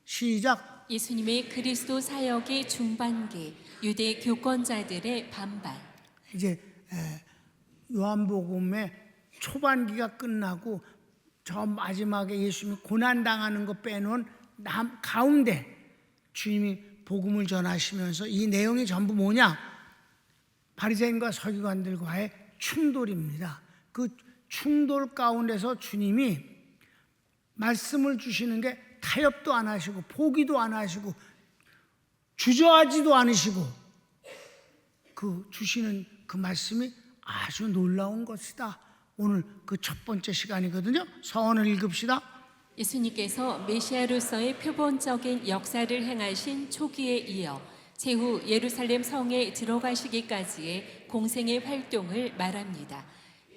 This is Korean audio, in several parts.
시작. 예수님의 그리스도 사역의 중반기, 유대 교권자들의 반발. 이제 요한복음의 초반기가 끝나고 저 마지막에 예수님이 고난당하는 거 빼놓은 가운데 주님이 복음을 전하시면서 이 내용이 전부 뭐냐? 바리새인과 서기관들과의 충돌입니다. 그 충돌 가운데서 주님이 말씀을 주시는 게 타협도 안 하시고 포기도 안 하시고 주저하지도 않으시고 그 주시는 그 말씀이 아주 놀라운 것이다. 오늘 그 첫 번째 시간이거든요. 서원을 읽읍시다. 예수님께서 메시아로서의 표본적인 역사를 행하신 초기에 이어 제후 예루살렘 성에 들어가시기까지의 공생의 활동을 말합니다.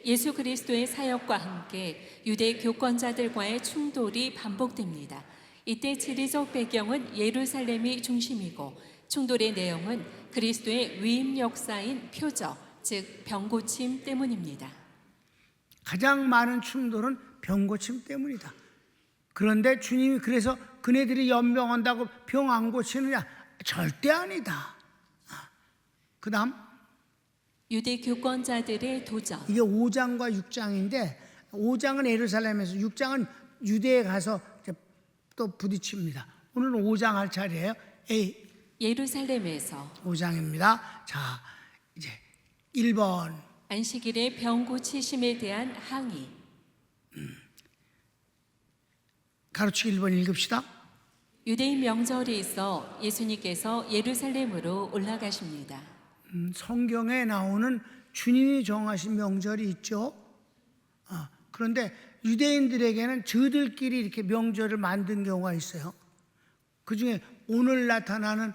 예수 그리스도의 사역과 함께 유대 교권자들과의 충돌이 반복됩니다. 이때 지리적 배경은 예루살렘이 중심이고 충돌의 내용은 그리스도의 위임 역사인 표적, 즉 병고침 때문입니다. 가장 많은 충돌은 병고침 때문이다. 그런데 주님이 그래서 그네들이 연병한다고 병 안 고치느냐? 절대 아니다. 그 다음 유대 교권자들의 도전. 이게 5장과 6장인데 5장은 예루살렘에서 6장은 유대에 가서 또 부딪힙니다. 오늘은 5장 할 차례예요. 예루살렘에서 5장입니다. 자, 이제 1번 안식일의 병 고치심에 대한 항의. 가로치기 1번 읽읍시다. 유대인 명절이 있어 예수님께서 예루살렘으로 올라가십니다. 성경에 나오는 주님이 정하신 명절이 있죠. 그런데 유대인들에게는 저들끼리 이렇게 명절을 만든 경우가 있어요. 그 중에 오늘 나타나는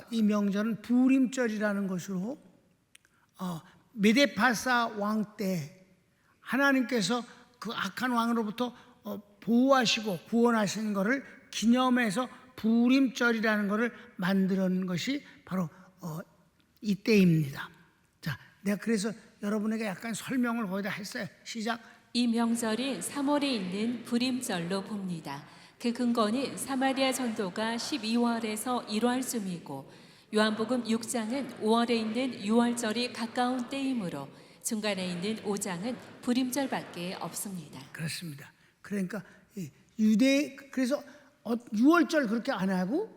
이 명절은 부림절이라는 것으로 메데파사 왕 때 하나님께서 그 악한 왕으로부터 보호하시고 구원하시는 것을 기념해서 부림절이라는 것을 만드는 것이 바로 이때입니다. 자, 내가 그래서 여러분에게 약간 설명을 거기다 했어요. 시작. 이 명절이 3월에 있는 부림절로 봅니다. 그 근거는 사마리아 전도가 12월에서 1월쯤이고 요한복음 6장은 5월에 있는 6월절이 가까운 때이므로 중간에 있는 5장은 부림절밖에 없습니다. 그렇습니다. 그러니까 그래서 6월절 그렇게 안 하고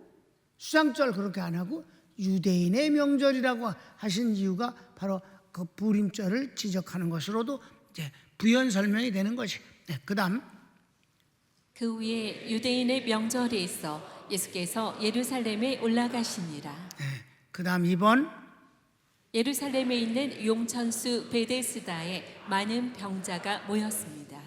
수장절 그렇게 안 하고 유대인의 명절이라고 하신 이유가 바로 그 부림절을 지적하는 것으로도 이제 부연 설명이 되는 것이. 그다음 그 위에 유대인의 명절이 있어 예수께서 예루살렘에 올라가시니라. 그다음 2번 예루살렘에 있는 용천수 베데스다에 많은 병자가 모였습니다.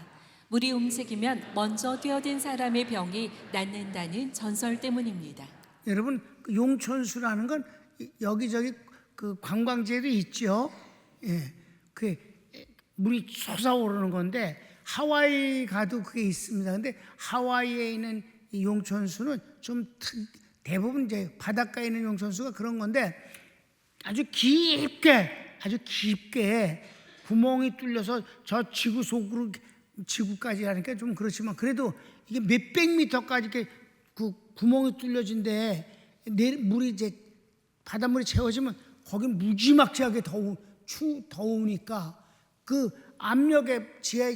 물이 움직이면 먼저 뛰어든 사람의 병이 낫는다는 전설 때문입니다. 여러분 용천수라는 건 여기저기 그 관광지에도 있죠. 그 물이 솟아오르는 건데 하와이 가도 그게 있습니다. 근데 하와이에 있는 이 용천수는 좀 대부분 이제 바닷가에 있는 용천수가 그런 건데 아주 깊게 구멍이 뚫려서 저 지구 속으로 지구까지 하니까 좀 그렇지만 그래도 이게 몇백 미터까지 이렇게 그 구멍이 뚫려진데 물이 이제 바닷물이 채워지면 거긴 무지막지하게 더우니까 그 압력에 지하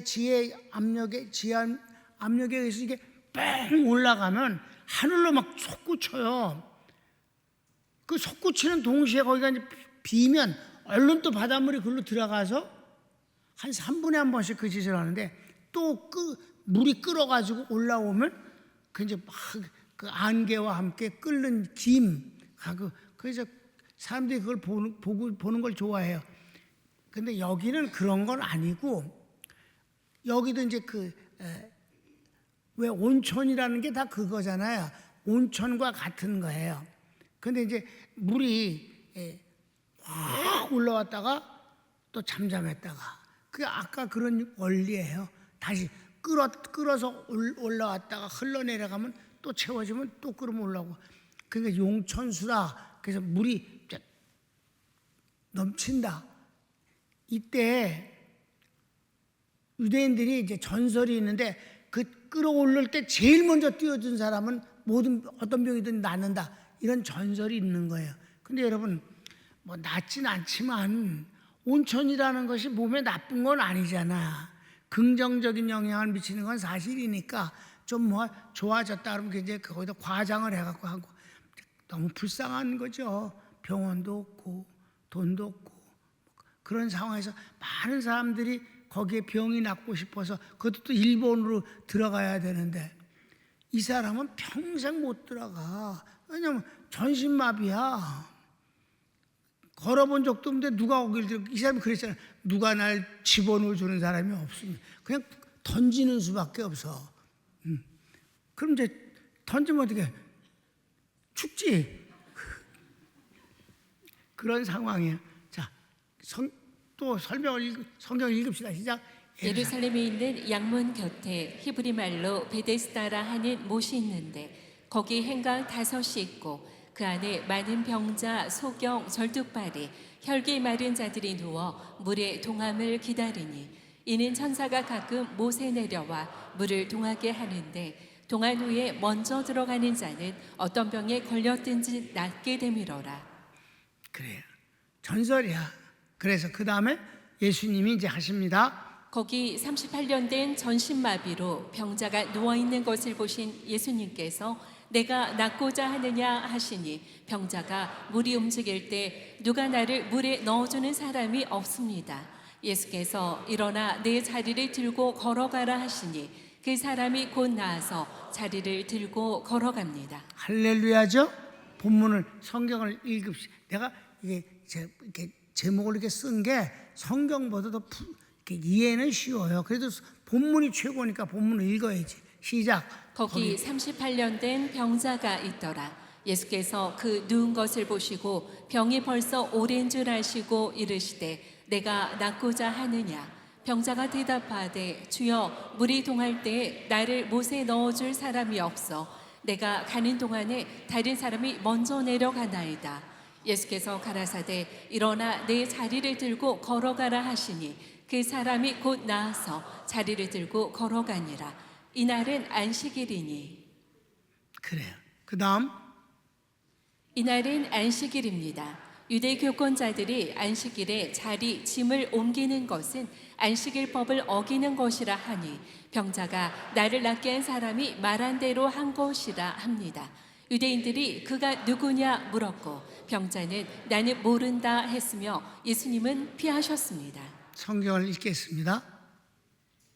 압력에 의해서 이게 뺑 올라가면 하늘로 막 솟구쳐요. 그 솟구치는 동시에 거기가 이제 비면 얼른 또 바닷물이 글로 들어가서 한 3분에 한 번씩 그 짓을 하는데 또 물이 끓어가지고 올라오면 그 이제 막 그 안개와 함께 끓는 김하고 그래서 사람들이 그걸 보는 걸 좋아해요. 근데 여기는 그런 건 아니고 여기도 이제 왜 온천이라는 게 다 그거잖아요. 온천과 같은 거예요. 근데 이제 물이 확 올라왔다가 또 잠잠했다가 그게 아까 그런 원리예요. 다시 끓어서 올라왔다가 흘러내려가면 또 채워지면 또 끓으면 올라오고. 그러니까 용천수다. 그래서 물이 넘친다. 이때 유대인들이 이제 전설이 있는데 그 끌어올릴 때 제일 먼저 뛰어든 사람은 모든 어떤 병이든 낫는다, 이런 전설이 있는 거예요. 근데 여러분, 뭐 낫진 않지만 온천이라는 것이 몸에 나쁜 건 아니잖아. 긍정적인 영향을 미치는 건 사실이니까 좀 뭐 좋아졌다 그러면 이제 거기다 과장을 해갖고 하고 너무 불쌍한 거죠. 병원도 없고 돈도 없고 그런 상황에서 많은 사람들이 거기에 병이 낫고 싶어서, 그것도 또 일본으로 들어가야 되는데 이 사람은 평생 못 들어가. 왜냐면 전신마비야. 걸어본 적도 없는데 누가 오길 들어. 이 사람이 그랬잖아. 누가 날 집어넣어 주는 사람이 없습니다. 그냥 던지는 수밖에 없어. 그럼 이제 던지면 어떻게 죽지? 그런 상황이에요. 자, 또 성경을 읽읍시다. 시작. 예루살렘에 있는 양문 곁에 히브리 말로 베데스다라 하는 못이 있는데 거기 행각 5이 있고 그 안에 많은 병자, 소경, 절뚝발이, 혈기 마른 자들이 누워 물의 동함을 기다리니 이는 천사가 가끔 못에 내려와 물을 동하게 하는데 동한 후에 먼저 들어가는 자는 어떤 병에 걸렸든지 낫게 되밀어라. 그래요. 전설이야. 그래서 그 다음에 예수님이 이제 하십니다. 거기 38년 된 전신마비로 병자가 누워있는 것을 보신 예수님께서 내가 낫고자 하느냐 하시니 병자가 물이 움직일 때 누가 나를 물에 넣어주는 사람이 없습니다. 예수께서 일어나 내 자리를 들고 걸어가라 하시니 그 사람이 곧 나아서 자리를 들고 걸어갑니다. 할렐루야죠. 본문을 성경을 읽읍시다. 내가 이렇게 제목을 이렇게 쓴 게 성경보다 더 이해는 쉬워요. 그래도 본문이 최고니까 본문을 읽어야지. 시작. 거기 38년 된 병자가 있더라. 예수께서 그 누운 것을 보시고 병이 벌써 오랜 줄 아시고 이르시되 내가 낫고자 하느냐. 병자가 대답하되 주여 물이 동할 때에 나를 못에 넣어줄 사람이 없어 내가 가는 동안에 다른 사람이 먼저 내려가나이다. 예수께서 가라사대 일어나 내 자리를 들고 걸어가라 하시니 그 사람이 곧 나아서 자리를 들고 걸어가니라. 이날은 안식일이니. 그래요. 그 다음. 이날은 안식일입니다. 유대 교권자들이 안식일에 자리, 짐을 옮기는 것은 안식일법을 어기는 것이라 하니 병자가 나를 낫게 한 사람이 말한 대로 한 것이라 합니다. 유대인들이 그가 누구냐 물었고 병자는 나는 모른다 했으며 예수님은 피하셨습니다. 성경을 읽겠습니다.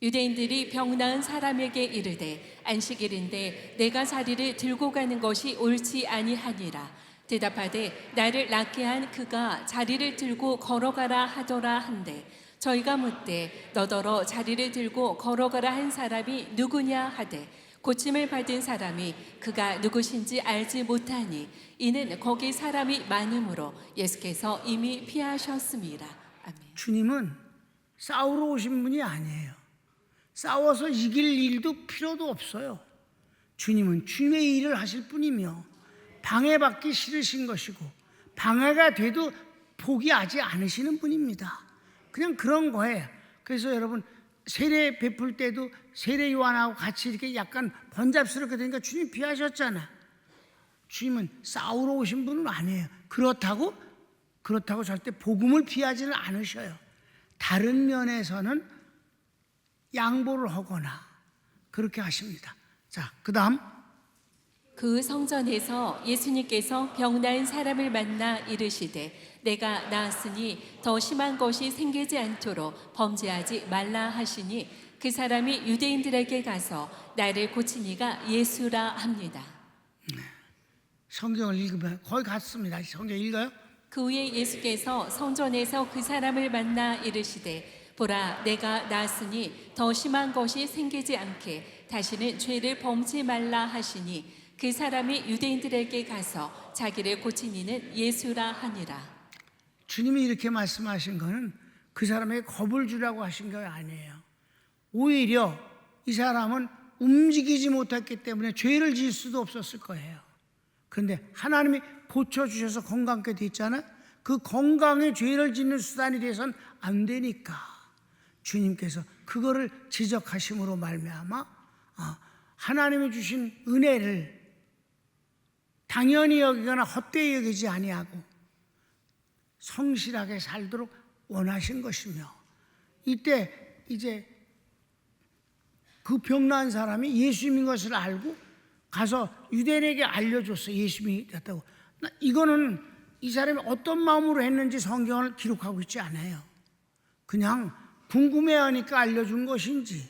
유대인들이 병 나은 사람에게 이르되 안식일인데 내가 자리를 들고 가는 것이 옳지 아니하니라. 대답하되 나를 낫게 한 그가 자리를 들고 걸어가라 하더라 한데 저희가 묻되 너더러 자리를 들고 걸어가라 한 사람이 누구냐 하되 고침을 받은 사람이 그가 누구신지 알지 못하니 이는 거기 사람이 많으므로 예수께서 이미 피하셨습니다. 아멘. 주님은 싸우러 오신 분이 아니에요. 싸워서 이길 일도 필요도 없어요. 주님은 주님의 일을 하실 뿐이며 방해받기 싫으신 것이고 방해가 돼도 포기하지 않으시는 분입니다. 그냥 그런 거예요. 그래서 여러분 세례 베풀 때도 세례 요한하고 같이 이렇게 약간 번잡스럽게 되니까 주님 피하셨잖아. 주님은 싸우러 오신 분은 아니에요. 그렇다고 절대 복음을 피하지는 않으셔요. 다른 면에서는 양보를 하거나 그렇게 하십니다. 자, 그 다음. 그 성전에서 예수님께서 병 나은 사람을 만나 이르시되 내가 나았으니 더 심한 것이 생기지 않도록 범죄하지 말라 하시니 그 사람이 유대인들에게 가서 나를 고친 이가 예수라 합니다. 성경을 읽으면 거의 같습니다. 성경 읽어요? 그 후에 예수께서 성전에서 그 사람을 만나 이르시되 보라 내가 나았으니 더 심한 것이 생기지 않게 다시는 죄를 범치 말라 하시니 그 사람이 유대인들에게 가서 자기를 고친 이는 예수라 하니라. 주님이 이렇게 말씀하신 거는 그 사람에게 겁을 주라고 하신 게 아니에요. 오히려 이 사람은 움직이지 못했기 때문에 죄를 지을 수도 없었을 거예요. 그런데 하나님이 고쳐주셔서 건강하게 됐잖아요. 그 건강에 죄를 짓는 수단이 돼서는 안 되니까 주님께서 그거를 지적하심으로 말미암아 하나님이 주신 은혜를 당연히 여기거나 헛되이 여기지 아니하고 성실하게 살도록 원하신 것이며, 이때 이제 그 병난 사람이 예수님인 것을 알고 가서 유대인에게 알려줬어. 예수님이 됐다고. 이거는 이 사람이 어떤 마음으로 했는지 성경을 기록하고 있지 않아요. 그냥 궁금해하니까 알려준 것인지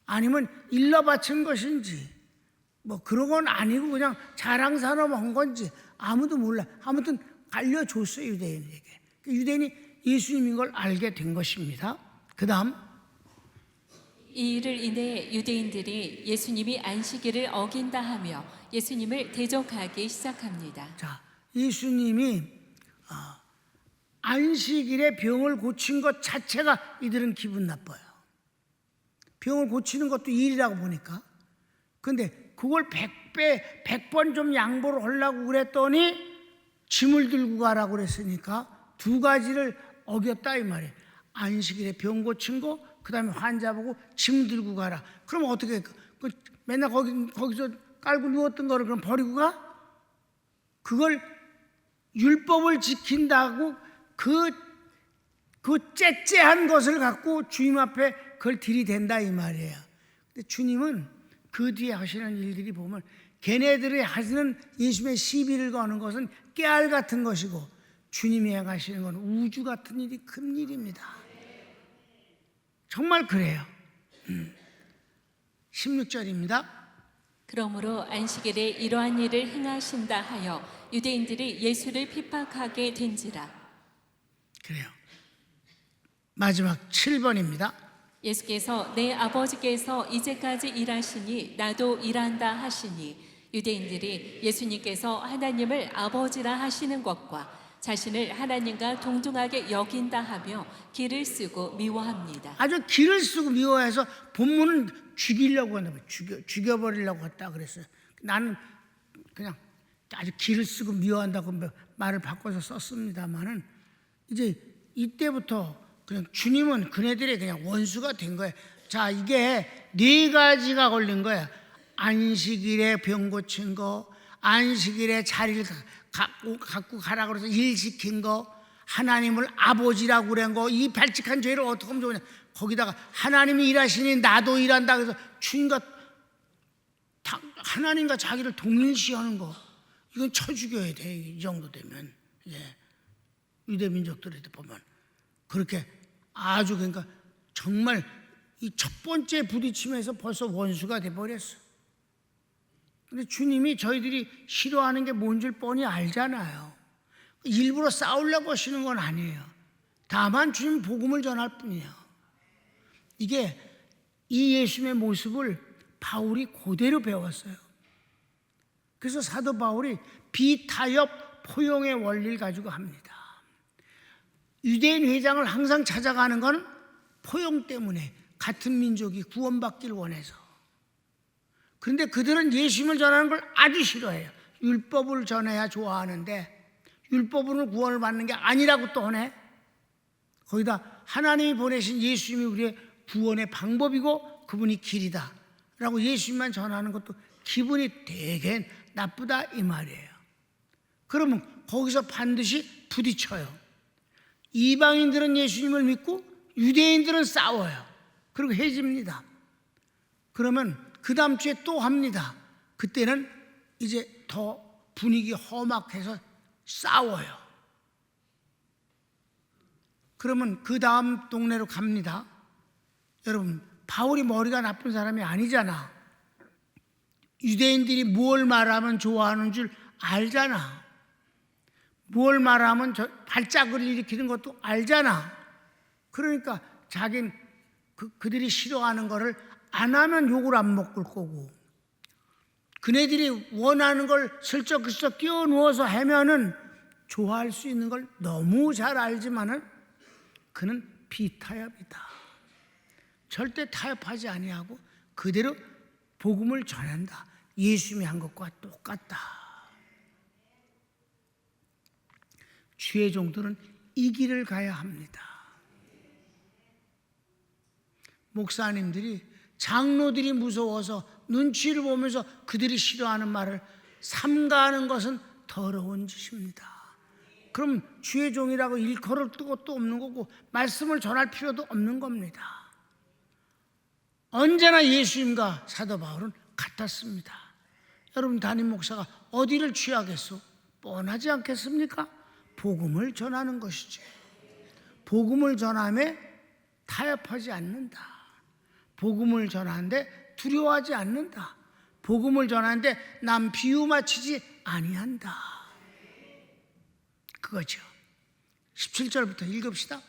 아니면 일러 바친 것인지 뭐 그런 건 아니고 그냥 자랑스러워 한 건지 아무도 몰라. 아무튼 알려줬어요, 유대인에게. 유대인이 예수님인 걸 알게 된 것입니다. 그 다음, 이 일을 인해 유대인들이 예수님이 안식일을 어긴다 하며 예수님을 대적하기 시작합니다. 자, 예수님이 안식일에 병을 고친 것 자체가 이들은 기분 나빠요. 병을 고치는 것도 일이라고 보니까. 근데 그걸 100배, 100번 좀 양보를 하려고 그랬더니 짐을 들고 가라고 그랬으니까 두 가지를 어겼다 이 말이에요. 안식일에 병 고친 거, 그 다음에 환자 보고 짐 들고 가라. 그럼 어떻게 해? 맨날 거기서 깔고 누웠던 거를 그럼 버리고 가? 그걸 율법을 지킨다고 그 째째한 것을 갖고 주님 앞에 그걸 들이댄다 이 말이에요. 근데 주님은 그 뒤에 하시는 일들이 보면 걔네들이 하시는 예수님의 시비를 거는 것은 깨알 같은 것이고 주님이 행하시는 건 우주 같은 일이 큰 일입니다. 정말 그래요. 16절입니다. 그러므로 안식일에 이러한 일을 행하신다 하여 유대인들이 예수를 핍박하게 된지라. 그래요. 마지막 7번입니다. 예수께서 내 아버지께서 이제까지 일하시니 나도 일한다 하시니 유대인들이 예수님께서 하나님을 아버지라 하시는 것과 자신을 하나님과 동등하게 여긴다 하며 기를 쓰고 미워합니다. 아주 기를 쓰고 미워해서 본문은 죽이려고 한다. 죽여버리려고 했다 그랬어요. 나는 그냥 아주 기를 쓰고 미워한다고 말을 바꿔서 썼습니다만은 이제 이때부터 그냥 주님은 그네들의 그냥 원수가 된 거예요. 자, 이게 네 가지가 걸린 거야. 안식일에 병 고친 거, 안식일에 자리를 갖고 가라고 그래서 일 시킨 거, 하나님을 아버지라고 그런 거, 이 발칙한 죄를 어떻게 하면 좋으냐. 거기다가 하나님이 일하시니 나도 일한다 그래서 주님과 하나님과 자기를 동일시하는 거, 이건 쳐 죽여야 돼. 이 정도 되면. 예. 유대 민족들에도 보면 그렇게 아주 그러니까 정말 이 첫 번째 부딪힘에서 벌써 원수가 돼 버렸어. 근데 주님이 저희들이 싫어하는 게 뭔 줄 뻔히 알잖아요. 일부러 싸우려고 하시는 건 아니에요. 다만 주님 복음을 전할 뿐이에요. 이게 이 예수님의 모습을 바울이 그대로 배웠어요. 그래서 사도 바울이 비타협 포용의 원리를 가지고 합니다. 유대인 회장을 항상 찾아가는 건 포용 때문에, 같은 민족이 구원받기를 원해서. 그런데 그들은 예수님을 전하는 걸 아주 싫어해요. 율법을 전해야 좋아하는데 율법으로 구원을 받는 게 아니라고 또 하네. 거기다 하나님이 보내신 예수님이 우리의 구원의 방법이고 그분이 길이다 라고 예수님만 전하는 것도 기분이 되게 나쁘다 이 말이에요. 그러면 거기서 반드시 부딪혀요. 이방인들은 예수님을 믿고 유대인들은 싸워요. 그리고 헤집니다. 그러면 그 다음 주에 또 합니다. 그때는 이제 더 분위기 험악해서 싸워요. 그러면 그 다음 동네로 갑니다. 여러분, 바울이 머리가 나쁜 사람이 아니잖아. 유대인들이 뭘 말하면 좋아하는 줄 알잖아. 뭘 말하면 발작을 일으키는 것도 알잖아. 그러니까 자기는 그들이 싫어하는 거를 안 하면 욕을 안 먹을 거고, 그네들이 원하는 걸 슬쩍슬쩍 끼워 누워서 하면은 좋아할 수 있는 걸 너무 잘 알지만은 그는 비타협이다. 절대 타협하지 아니하고 그대로 복음을 전한다. 예수님이 한 것과 똑같다. 주의 종들은 이 길을 가야 합니다. 목사님들이, 장로들이 무서워서 눈치를 보면서 그들이 싫어하는 말을 삼가하는 것은 더러운 짓입니다. 그럼 주의 종이라고 일컬을 것도 없는 거고 말씀을 전할 필요도 없는 겁니다. 언제나 예수님과 사도 바울은 같았습니다. 여러분, 담임 목사가 어디를 취하겠소? 뻔하지 않겠습니까? 복음을 전하는 것이지. 복음을 전함에 타협하지 않는다. 복음을 전하는데 두려워하지 않는다. 복음을 전하는데 남 비유 맞추지 아니한다. 그거죠. 17절부터 읽읍시다.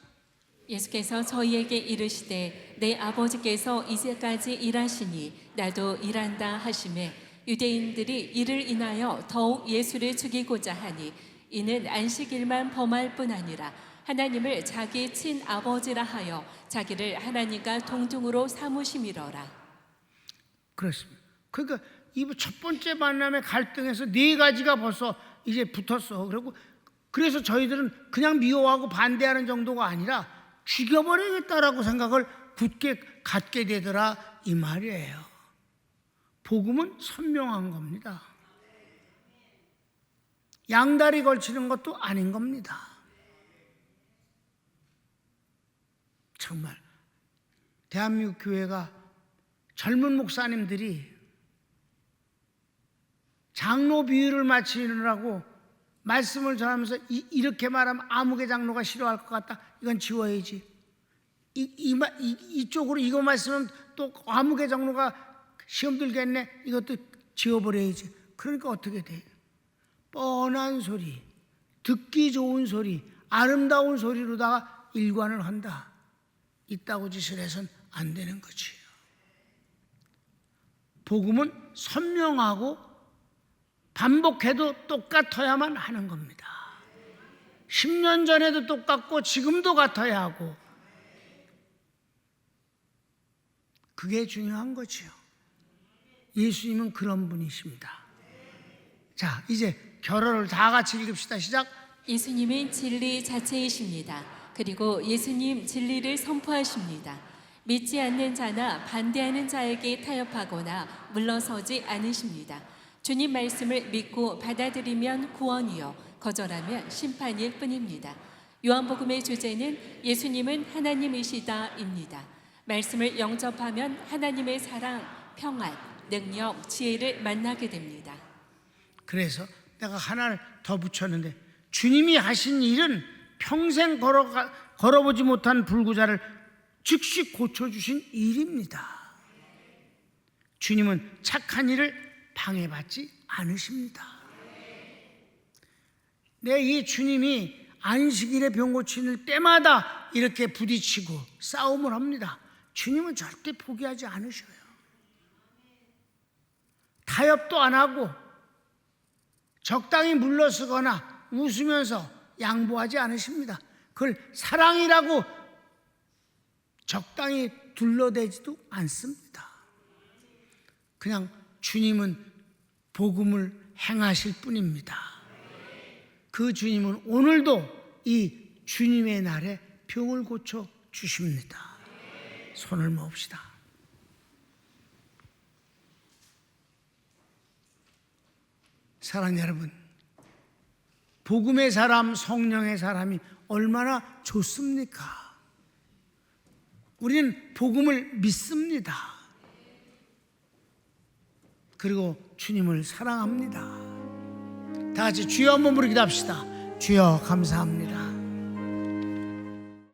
예수께서 저희에게 이르시되 내 아버지께서 이제까지 일하시니 나도 일한다 하시매 유대인들이 이를 인하여 더욱 예수를 죽이고자 하니 이는 안식일만 범할 뿐 아니라 하나님을 자기 친아버지라 하여 자기를 하나님과 동등으로 삼으심이러라. 그렇습니다. 그러니까 이 첫 번째 만남의 갈등에서 네 가지가 벌써 이제 붙었어. 그래서 저희들은 그냥 미워하고 반대하는 정도가 아니라 죽여버리겠다라고 생각을 굳게 갖게 되더라 이 말이에요. 복음은 선명한 겁니다. 양다리 걸치는 것도 아닌 겁니다. 정말 대한민국 교회가 젊은 목사님들이 장로 비유를 마치느라고 말씀을 전하면서 이렇게 말하면 아무개 장로가 싫어할 것 같다. 이건 지워야지. 이쪽으로 이거 말씀은 또 아무개 장로가 시험 들겠네. 이것도 지워버려야지. 그러니까 어떻게 돼? 뻔한 소리, 듣기 좋은 소리, 아름다운 소리로다가 일관을 한다. 이따구 짓을 해서는 안 되는 거지요. 복음은 선명하고 반복해도 똑같아야만 하는 겁니다. 10년 전에도 똑같고 지금도 같아야 하고 그게 중요한 거지요. 예수님은 그런 분이십니다. 자, 이제 결어를 다 같이 읽읍시다. 시작. 예수님은 진리 자체이십니다. 그리고 예수님 진리를 선포하십니다. 믿지 않는 자나 반대하는 자에게 타협하거나 물러서지 않으십니다. 주님 말씀을 믿고 받아들이면 구원이요 거절하면 심판일 뿐입니다. 요한복음의 주제는 예수님은 하나님이시다입니다. 말씀을 영접하면 하나님의 사랑, 평안, 능력, 지혜를 만나게 됩니다. 그래서 내가 하나를 더 붙였는데 주님이 하신 일은 평생 걸어보지 못한 불구자를 즉시 고쳐주신 일입니다. 주님은 착한 일을 방해받지 않으십니다. 이 주님이 안식일에 병 고치는 때마다 이렇게 부딪히고 싸움을 합니다. 주님은 절대 포기하지 않으셔요. 타협도 안 하고 적당히 물러서거나 웃으면서 양보하지 않으십니다. 그걸 사랑이라고 적당히 둘러대지도 않습니다. 그냥 주님은 복음을 행하실 뿐입니다. 그 주님은 오늘도 이 주님의 날에 병을 고쳐 주십니다. 손을 모읍시다. 사랑하는 여러분, 복음의 사람, 성령의 사람이 얼마나 좋습니까? 우리는 복음을 믿습니다. 그리고 주님을 사랑합니다. 다 같이 주여 한번 부르기도 합시다. 주여 감사합니다.